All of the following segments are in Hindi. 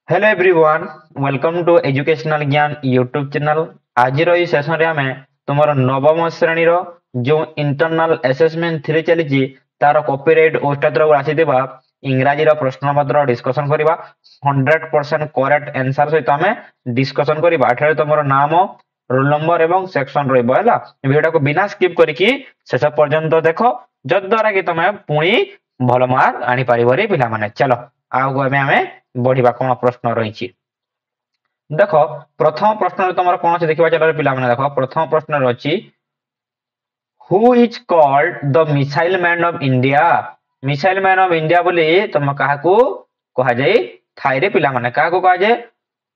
Hello everyone, welcome to educational Gyan YouTube channel. आज ये सेशन रे आमे तुमर नवम श्रेणी रो जो इंटरनल असेसमेंट 3 चली तार कॉपीराइट ओस्टाद्र आसीथिबा इंग्रजी रो प्रश्न पत्र डिस्कशन करबा। 100% करेक्ट आंसर सहित आमे डिस्कशन करबा। एठारे तुमर नाम, रोल नंबर एवं सेक्शन रहइबो हैला। वीडियो को बिना स्किप करिकि शेष पर्यंत देखो, जद्वारा कि तुमे पुणी भल मार्क आनी पारिबो रे पिला माने। चलो आगु आमे बढ़िबा। कोन प्रश्न रहिछि देखो। प्रथम प्रश्न रे तुमर कोन अछि देखिबा। चलो रे पिला माने देखो, प्रथम प्रश्न रे अछि who is called the missile man of India. Missile man of India बोली तुम काहाकू कहा जाई थाई रे पिला माने। काहाकू कहा जाय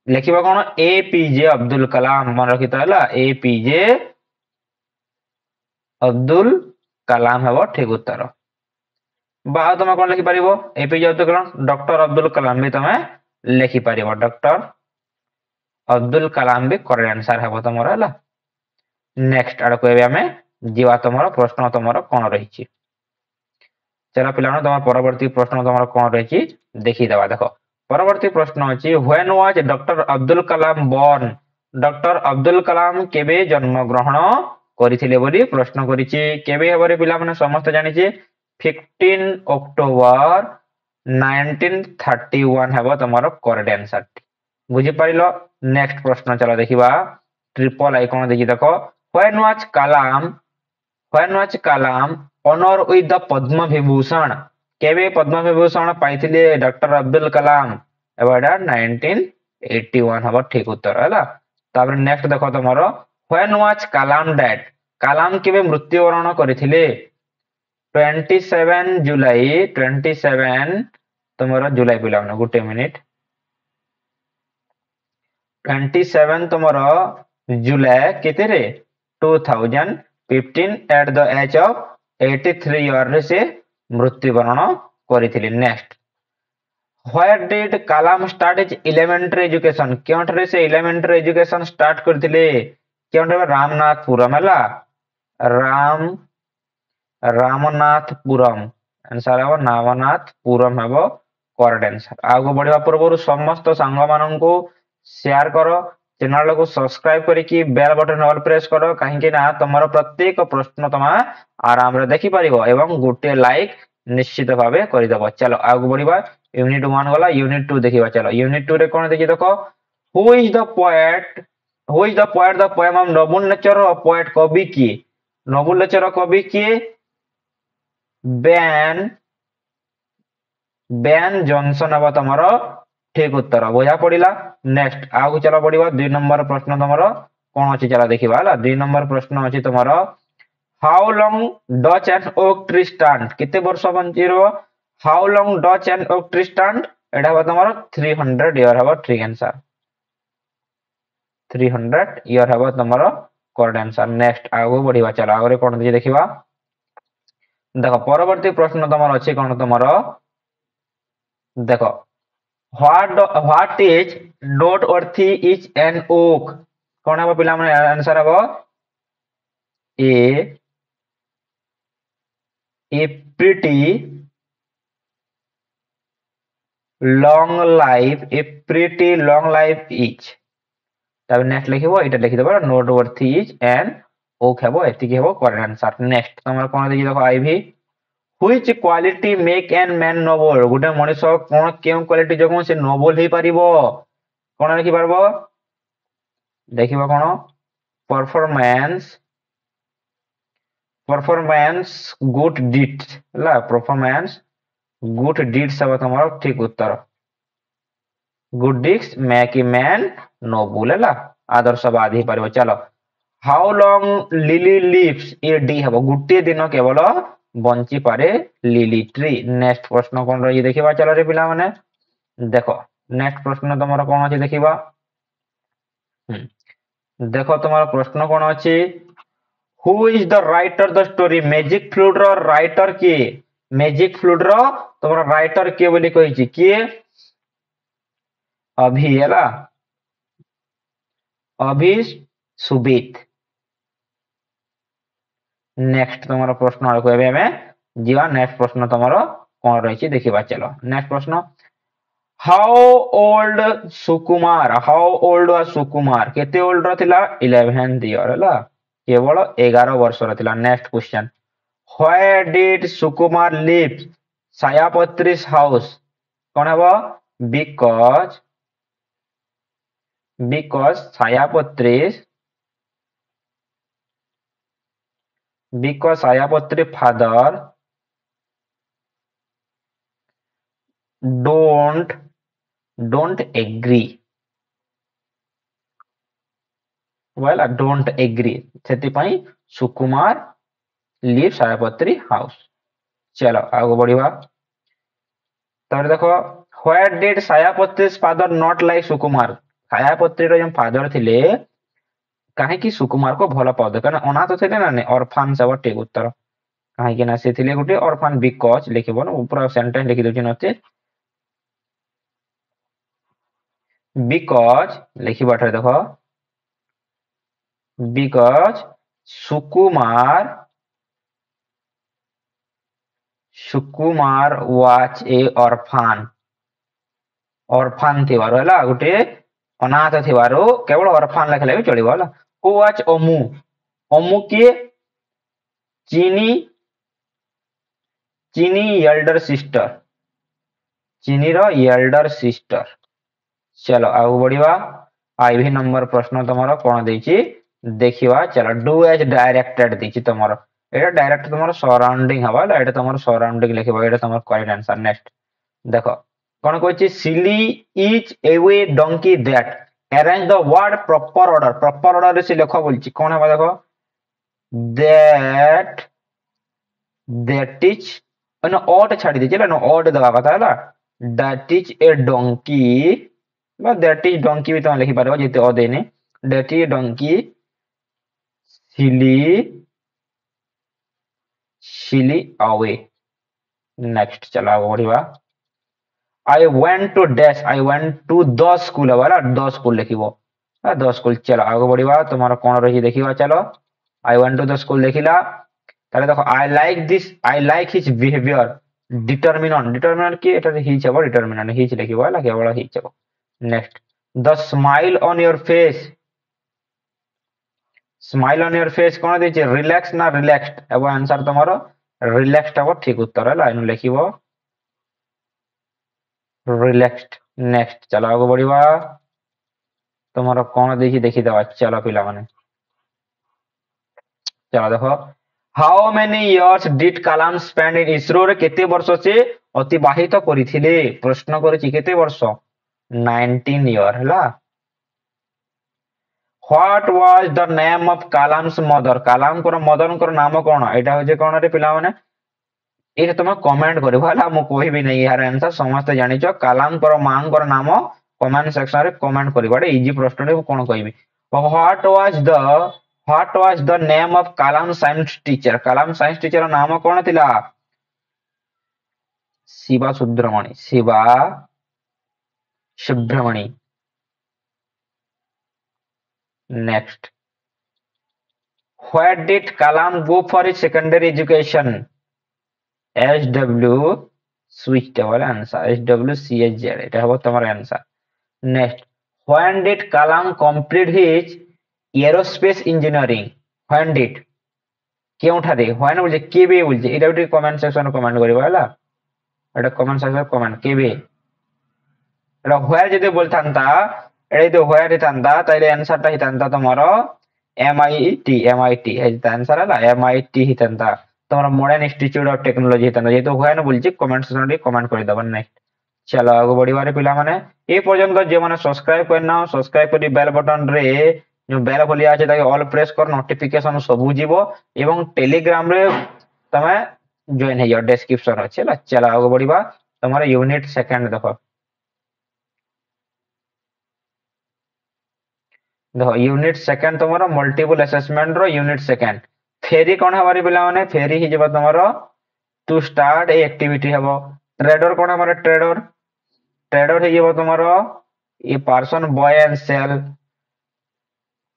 लिखिबा कोन एपीजे अब्दुल कलाम। मन रखि त हैला एपीजे अब्दुल कलाम हेबो ठीक उत्तर। बा तुम कोन लिखि परिबो एपीजे अब्दुल कलाम। डॉक्टर अब्दुल कलाम भी तुम लिखि परिबो। डॉक्टर अब्दुल कलाम भी करेक्ट आंसर हेबो तुमर हैला। नेक्स्ट आड़ को एबे हमें जीवा तुमर प्रश्न तुमर कोन रहिछि। चलो पिलानो तुमर परवर्ती प्रश्न तुमर कोन रहिछि देखि देबा। देखो परवर्ती प्रश्न अछि when was doctor Abdul Kalam born. Doctor Abdul Kalam केबे जन्म ग्रहण करिथिले बोली प्रश्न करिछि। केबे हेबरे पिला माने समस्त जानिछि 15 अक्टोबर 1931 हेबो तुमर करेक्ट आंसर। बुझि पारिलो। नेक्स्ट प्रश्न चलो देखिबा। ट्रिपल आइकन देखि देखो when was Kalam honour with the Padma Vibhushan. केबे पद्म विभूषण पाइथिले डॉक्टर अब्दुल कलाम एबाडा 1981 हबो ठीक उत्तर हैला। तापर नेक्स्ट देखो तुमरो when was Kalam dead. Kalam केबे मृत्युवरण करिथिले 27 जुलाई 27 तुमरो जुलाई पिला माने गुटे मिनिट 27 तुमरो जुलाई केते रे 2015 at the age of 83 year रे से मृत्युवरण करिथिले। Next where did Kalam start his elementary education. केउंठरे से एलिमेंटरी एजुकेशन स्टार्ट करथिले केउंठरे रामनाथपुरम हैला। राम रामनाथपुरम आंसर हेबो नामनाथपुरम हेबो करेक्ट आंसर। आगो बढ़िबा पूर्व समस्त सांग माननकु शेयर करो, चैनल को सब्सक्राइब करिकि बेल बटन ऑल प्रेस करो, काहेकि ना तमरो प्रत्येक प्रश्न तमा आराम रे देखि परिबो एवं गुटे लाइक निश्चित भाबे करि देबो। चलो आगो बढ़िबा। यूनिट 1 गला, यूनिट 2 देखिबा। चलो यूनिट 2 रे कोन देखि देखो who is the poet the poem of noble nature of poet कवि की। नोबल नेचर कवि की बेन बेन जॉनसन हेबो तमरो ठीक उत्तर। बुझा पड़िला। नेक्स्ट आगु चलो बढ़िबा। 2 नंबर प्रश्न तमरो कोन अछि चला देखिबा हैला। 2 नंबर प्रश्न अछि तमरो how long does an oak tree stand. केते वर्ष बंची रो how long does an oak tree stand एटा हेबो तमरो 300 ईयर हेबो ठीक आंसर। 300 ईयर हेबो तमरो करेक्ट आंसर। नेक्स्ट आगु बढ़िबा। चलो आगरे कोन अछि देखिबा। देखो परवर्ती प्रश्न तमरो अछि कोन तमरो देखो व्हाट इज नोट अर्थी इज एन ओक। कौन है पिला माने आंसर है ए प्रिटी लॉन्ग लाइफ इज। तब नेक्स्ट लिखिबो एटा लिखि देबो नोट अर्थी इज एन ओक हेबो एति हेबो करेक्ट आंसर। नेक्स्ट तमरा कोन देखि देखो आईवी which quality make an man noble. गुटे मनुष्य कोन केउ क्वालिटी जगो से नोबल हे परिबो कोन लिखि परबो देखिबो कोन परफॉर्मेंस गुड डीड्स ला। परफॉर्मेंस गुड डीड्स सब तमरो ठीक उत्तर। Good deeds make a man noble ला आदर्शवादी परिबो। चलो how long lily lives a day हेबो गुटे दिन केवल बंची पारे लिली ट्री। नेक्स्ट प्रश्न कोन रही देखिबा। चलो रे पिला माने देखो नेक्स्ट प्रश्न तमरो कोन अछि देखिबा। देखो तुम्हारा प्रश्न कोन अछि who is the writer the story. Magic flute रो राइटर किए। मैजिक फ्लूट रो तुम्हारा राइटर किए बोली कहिछि किए अभी हैला अभी सुबित। नेक्स्ट तुम्हारा प्रश्न आको एबे हमें जीवा। नेक्स्ट प्रश्न तुम्हारा कोन रहिछि देखिबा। चलो नेक्स्ट प्रश्न how old Sukumar, how old was Sukumar, केते ओल्ड ର ଥିଲା 11th year ହେଲା, କେବଳ 11 ବର୍ଷର ଥିଲା। Next question, where did Sukumar live? Sayapatri's house, କଣ ହେବ? because ସାୟାପତ୍ରୀ father don't agree, don't agree, ସେଥିପାଇଁ ସୁକୁମାର live ସାୟାପତ୍ରୀ house। चलो आगे बढ़िया। ତାପରେ ଦେଖ, where did ସାୟାପତ୍ରୀ's father not like Sukumar? ସାୟାପତ୍ରୀର ଯେଉଁ ଫାଦର ଥିଲେ କାହିଁକି ସୁକୁମାରକୁ ଭଲ ପାଉଥିଲେ? କାରଣ ଅନାଥ ଥିଲେ ନା ନାଇଁ, ଅରଫାନ ହେବ ଠିକ ଉତ୍ତର। କାହିଁକି ନା ସେ ଥିଲେ ଗୋଟେ ଅରଫାନ, ବିକଜ ଲେଖିବ ନା, ପୁରା ସେଣ୍ଟେନ୍ସ ଲେଖି ଦଉଛି ନଚେତ ବିକଜ ଲେଖିବା ଠାରେ ଦେଖ, because Sukumar was a orphan ଥିବାରୁ ହେଲା, ଗୋଟେ ଅନାଥ ଥିବାରୁ କେବଳ ଅରଫାନ ଲେଖିଲେ ବି ଚଳିବ ହେଲା। who was ଅମୁ କିଏ? ଚିନି ଏଲ୍ଡର ସିଷ୍ଟର, ଚିନିର ଏଲ୍ଡର ସିଷ୍ଟର। चलो आगे बढ़िया। आईवी नंबर प्रश्न तुमर कौन देछि देखिवा। चलो डू एज डायरेक्टेड देछि तुमर, एटा डायरेक्ट तुमर सराउंडिंग हवा, एटा तुमर सराउंडिंग लिखिबो, एटा तुमर करेक्ट आंसर। नेक्स्ट देखो कौन कहछि, silly is away donkey that, arrange the word proper order, proper order रे से लिखो बोलछि, कौन हबा देखो, दैट इज न ओट छाडी देछि ना, ओट दवा कथा हला, that is a donkey, that is donkey भी तुम लिखिपार जेते अदेने, that is donkey silly away. Next चलो आगे बढ़िया। I went to dash, I went to the school है, द स्कूल लिखिबो, द स्कूल। चलो आगे बढ़िया, तुम्हारा कौन रही देखिबा। चलो I went to the school देखिला, ताले देखो I like this, I like his behaviour, determinant, determinant की एटा हिज हबो, डिटरमिनेंट हिज लिखिबो हला, केवल हिज हबो। Next the smile on your face, smile on your face कौन देछि, रिलैक्स ना रिलैक्स्ड, एबो आंसर तुम्हारो रिलैक्स्ड हबो ठीक उत्तर हला, इन लिखिबो रिलैक्स्ड। नेक्स्ट चलो आगे बढ़िया, तुम्हारा कौन देखि देखि दवा। चलो पिला माने चलो देखो, how many years did Kalam spend इन इसरो रे, केते वर्ष से अतिबाहित करिथिले? प्रश्न करछि केते वर्ष, 19 ईयर हला। What was the name of Kalam's mother, Kalam को मदर को नाम कौन? एटा होजे कौन रे पिला माने, ये तुम कमेंट कर, मु कहबी नहीं यार आंसर, समस्त जानिच कलाम को मां को नाम कमेंट सेक्शन रे कमेंट कर, इजी प्रश्न रे कौन कहबी। What was the name of Kalam science teacher, Kalam science teacher नाम कौन थिला? Shiva Subramani, Shiva Subramani. Next where did Kalam go for his secondary education? SW स्विच वाला आंसर, SWCHZ, এটা হবে তোমার answer. Next when did Kalam complete his aerospace engineering? When did केउठारे, व्हेन बोलजे केबे बोलजे, एटा भी कमेंट सेक्शन कमेंट करिवो हला, एटा कमेंट सेक्शन कमेंट केबे, एटा व्हेयर जदि बोलथांता, एटा तो व्हेयर हितांता, ताइले आंसर ता हितांता तुम्हारो MIT है आंसर हला, MIT हितांता तुम्हारा मॉडर्न इंस्टीट्यूट ऑफ टेक्नोलॉजी हितांता, जेतो व्हेयर बोलछि कमेंट सेक्शन रे कमेंट कर दबन। नेक्स्ट चलो आगे बढ़िबारे पिला माने, ए पर्यंत जे माने सब्सक्राइब करना, सब्सक्राइब करी बेल बटन रे जो बेल खोलिया আছে ताके ऑल प्रेस कर, नोटिफिकेशन सब जीवो, एवं टेलीग्राम रे तमे जॉइन है, डिस्क्रिप्शन अच्छे ला। चलो आगे बढ़िबा, तुम्हारा यूनिट सेकंड देखो, देखो यूनिट सेकंड तुम्हारा मल्टीपल असेसमेंट रो यूनिट सेकंड। फेरी कौन हमारे पिला माने, फेरी ही जब तुम्हारा टू स्टार्ट ए एक्टिविटी हबो। ट्रेडर कौन हमारे, ट्रेडर, ट्रेडर ही जब तुम्हारा ये person buy and sell.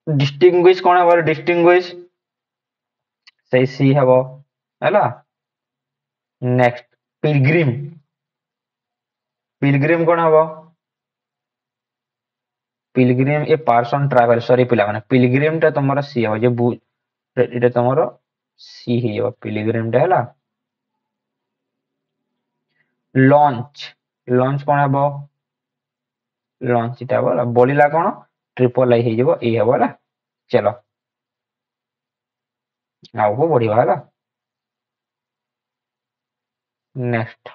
Distinguish कौन हमारे, डिस्टिंग्विश सही सी हबो हैला। नेक्स्ट पिलग्रिम, पिलग्रिम कौन हम Pilgrim a person travel sorry पिला माने पिलग्रिम टा तुमरो सी हो जे एटा तुमरो सी ही हो पिलग्रिम टा हला लॉन्च लॉन्च कौन हम लॉन्च टा बोला बोलिला कौन ट्रिपल आई ही ए हो बोला चलो आउ को बढ़िया हला नेक्स्ट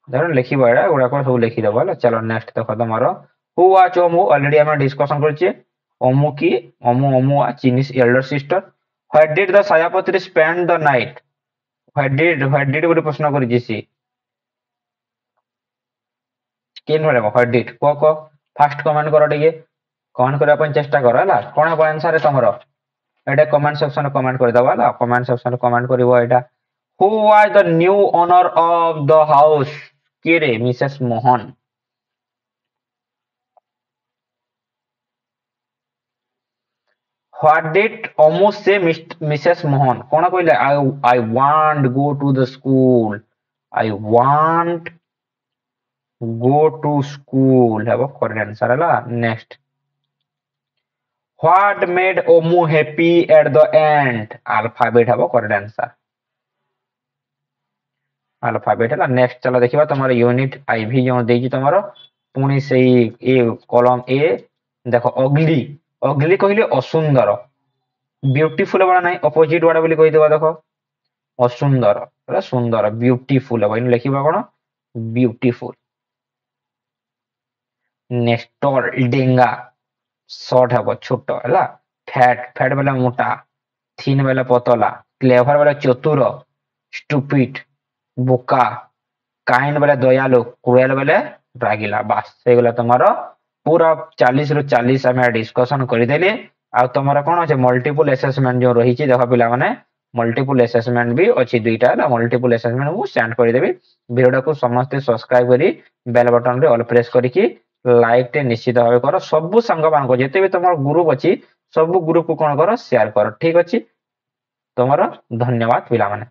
धर लिखिबो एडा गुडा को सब लिखि दबो हला चलो नेक्स्ट देखो तुम्हारो हु वाच ओमू ऑलरेडी हम डिस्कशन करछे ओमू की ओमू चीनीस elder sister what did the Sayapatri spend the night what did गुडी प्रश्न करछि सी केन भले व्हाट डिड को फास्ट कमेंट करो टिके कमेंट करबा पन चेष्टा करो हला कोन है आंसर है तमरो एटा कमेंट सेक्शन में कमेंट कर दबो हला कमेंट सेक्शन में comment करिवो Etah who was the new owner of the house के रे Mrs Mohan What did almost say Mrs. Mohan? कौन कहले I want go to the school. I want go to school. है वो correct answer है ला next. What made Omu happy at the end? Alphabet है वो correct answer. Alphabet है ला next चलो देखिए तुम्हारा यूनिट IV जो देगी तुम्हारा पुणी से ए कॉलम ए देखो अगली अगली कहले असुंदर ब्यूटीफुल वाला नहीं अपोजिट वाला बोली कहि देबा देखो असुंदर है सुंदर ब्यूटीफुल है इन लिखिबा कोन ब्यूटीफुल नेक्स्ट डेंगा शॉर्ट है छोट है फैट फैट वाला मोटा थिन वाला पतला क्लेवर वाला चतुर स्टूपिड बोका काइंड वाला दयालु क्रूएल वाला रागिला बस से गला तुम्हारा पूरा 40 रु 40 हम डिस्कशन करदेली आ तुमरा कोन अछि मल्टीपल असेसमेंट जो रही छी देखो पिला माने मल्टीपल असेसमेंट भी अछि दुईटा ना मल्टीपल असेसमेंट मु सेंड कर देबी वीडियो को समस्त सब्सक्राइब करी बेल बटन रे ऑल प्रेस करी की लाइक टे निश्चित भाबे करो सब संग मान को जेते भी तुमर ग्रुप अछि सब ग्रुप को कोन करो शेयर करो ठीक अछि तुमरा धन्यवाद पिला माने।